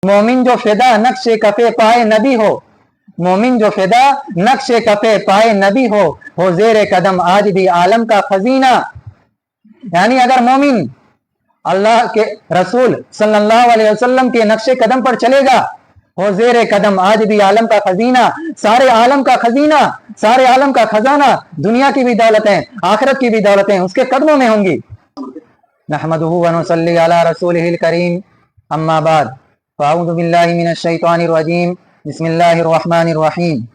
मोमिन जो फिदा नक्शे कफे पाए नबी हो, मोमिन जो फिदा नक्शे कफे पाए नबी हो जेर कदम आज भी आलम का खजीना। यानी अगर मोमिन अल्लाह के रसूल सल्लल्लाहु अलैहि वसल्लम के नक्शे कदम पर चलेगा, हो जेर कदम आज भी आलम का खजीना, सारे आलम का खजीना, सारे आलम का खजाना, दुनिया की भी दौलतें आखिरत की भी दौलतें उसके कदमों में होंगी। नहमदुहु व नुसल्ली अला रसूलिहिल करीम, अम्मा बाद, फ़अऊज़ु बिल्लाहि मिनश शैतानिर रजीम, बिस्मिल्लाहिर रहमानिर रहीम।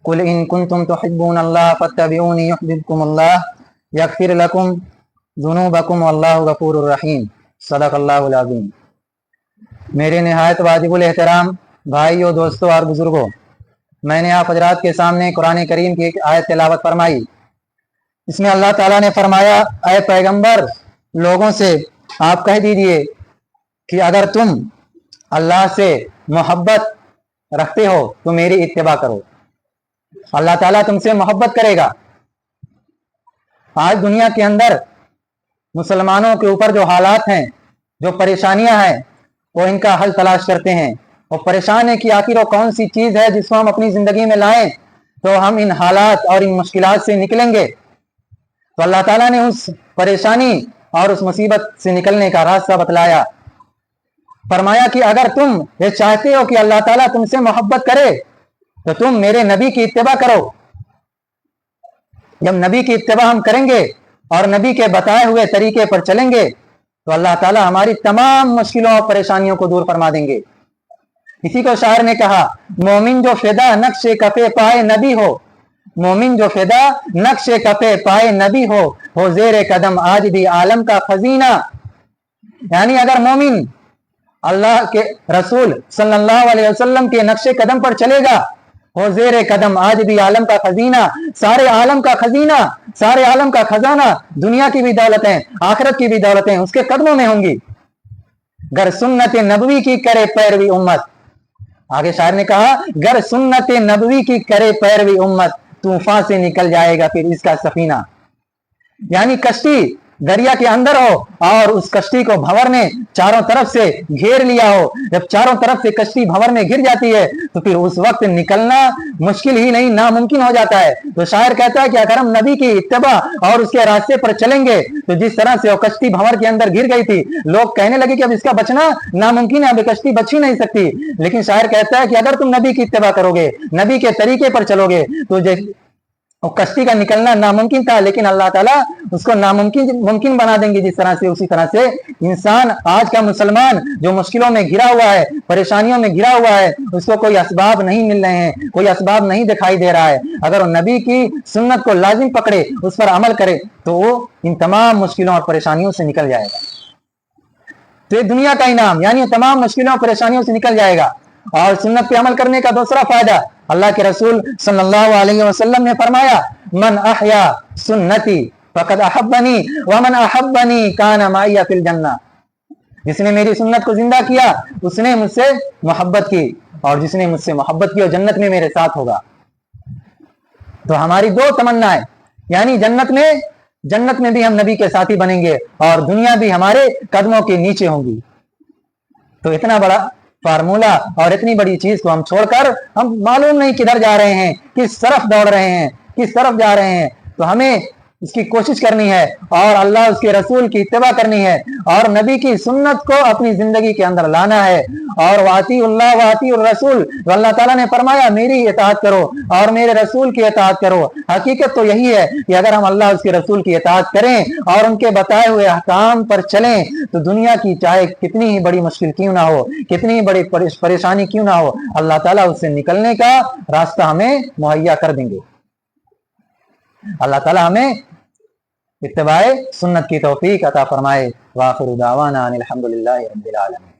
कुल इन कुंतुम तुहिब्बूनल्लाह फत्तबिऊनी युहब्बिबकुमुल्लाह यगफिर लकुम ज़ुनूबकुम वल्लाहु गफूरुर रहीम। सदक़ल्लाहुल अज़ीम। मेरे निहायत वाजिबुल एहतराम भाइयों, दोस्तों और बुजुर्गों, मैंने आप हजरात के सामने कुरान करीम की एक आयत तिलावत फरमाई। इसमें अल्लाह ताला ने फरमाया, ऐ पैगंबर, लोगों से आप कह दीजिए कि अगर तुम अल्लाह से मोहब्बत रखते हो तो मेरी इत्तिबा करो। अल्लाह ताला तुमसे मोहब्बत करेगा। आज दुनिया के अंदर मुसलमानों के ऊपर जो हालात हैं, जो परेशानियां हैं, वो इनका हल तलाश करते हैं। वो परेशान है कि आखिर वो कौन सी चीज है जिसको हम अपनी जिंदगी में लाएं तो हम इन हालात और इन मुश्किलात से निकलेंगे। तो अल्लाह ताला ने उस परेशानी और उस मुसीबत से निकलने का रास्ता बतलाया। फरमाया कि अगर तुम ये चाहते हो कि अल्लाह ताला तुमसे मोहब्बत करे तो तुम मेरे नबी की इत्तिबा करो। जब नबी की इत्तिबा हम करेंगे और नबी के बताए हुए तरीके पर चलेंगे तो अल्लाह ताला हमारी तमाम मुश्किलों और परेशानियों को दूर फरमा देंगे। इसी को शायर ने कहा, मोमिन जो फिदा नक्शे कफे पाए नबी हो, मोमिन जो फिदा नक्शे कफे पाए नबी हो जेर कदम आज भी आलम का खजीना। यानी अगर मोमिन अल्लाह के रसूल सल्लल्लाहु अलैहि वसल्लम के नक्शे कदम पर चलेगा, हो जेर कदम आज भी आलम का खजीना, सारे आलम का खजीना, सारे आलम का खजाना, दुनिया की भी दौलतें आखिरत की भी दौलतें उसके कदमों में होंगी। गर सुन्नत नबवी की करे पैरवी उम्मत, आगे शायर ने कहा, गर सुन्नत नबवी की करे पैरवी उम्मत, तूफान से निकल जाएगा फिर इसका सफीना। यानी कश्ती दरिया के अंदर हो और उस कश्ती को भंवर ने चारों तरफ से घेर लिया हो, जब चारों तरफ से कश्ती भंवर में घिर जाती है तो फिर उस वक्त निकलना मुश्किल ही नहीं नामुमकिन हो जाता है। तो शायर कहता है कि अगर हम नबी की इत्तिबा और उसके रास्ते पर चलेंगे तो जिस तरह से वो कश्ती भंवर के अंदर घिर गई थी, लोग कहने लगे कि अब इसका बचना नामुमकिन है, अब कश्ती बच ही नहीं सकती। लेकिन शायर कहता है कि अगर तुम नबी की इत्तिबा करोगे, नबी के तरीके पर चलोगे तो और कश्ती का निकलना नामुमकिन था, लेकिन अल्लाह ताला उसको नामुमकिन मुमकिन बना देंगे। जिस तरह से उसी तरह से इंसान, आज का मुसलमान जो मुश्किलों में घिरा हुआ है, परेशानियों में घिरा हुआ है, उसको कोई असबाब नहीं मिल रहे हैं, कोई असबाब नहीं दिखाई दे रहा है। अगर वो नबी की सुन्नत को लाजिम पकड़े, उस पर अमल करे तो वो इन तमाम मुश्किलों और परेशानियों से निकल जाएगा। तो ये दुनिया का इनाम, यानी तमाम मुश्किलों और परेशानियों से निकल जाएगा। और सुन्नत पे अमल करने का दूसरा फायदा, अल्लाह के रसूल सल्लल्लाहु अलैहि वसल्लम ने फरमाया, मन अहया सुन्नती फकद अहब्बनी व मन अहब्बनी काना माइया फिल जन्ना। जिसने मेरी सुन्नत को जिंदा किया उसने मुझसे मोहब्बत की, और जिसने मुझसे मोहब्बत की वो जन्नत में मेरे साथ होगा। तो हमारी दो तमन्नाएं, यानी जन्नत में भी हम नबी के साथी बनेंगे और दुनिया भी हमारे कदमों के नीचे होंगी। तो इतना बड़ा फार्मूला और इतनी बड़ी चीज को हम छोड़कर हम मालूम नहीं किधर जा रहे हैं, किस तरफ दौड़ रहे हैं, किस तरफ जा रहे हैं। तो हमें इसकी कोशिश करनी है और अल्लाह उसके रसूल की इत्तिबा करनी है और नबी की सुन्नत को अपनी जिंदगी के अंदर लाना है। और वातीउल्लाह वातीउर रसूल, अल्लाह ताला ने फरमाया मेरी इताअत करो और मेरे रसूल की इताअत करो। हकीकत तो यही है कि अगर हम अल्लाह उसके रसूल की इताअत करें और उनके बताए हुए अहकाम पर चलें तो दुनिया की चाहे कितनी ही बड़ी मुश्किल क्यों ना हो, कितनी ही बड़ी परेशानी क्यों ना हो, अल्लाह ताला उससे निकलने का रास्ता हमें मुहैया कर देंगे। अल्लाह ताला हमें इत्तिबाए सुन्नत की तौफीक अता फरमाए। व आखिरु दावाना अनिल हम्दुलिल्लाहि रब्बिल आलमीन।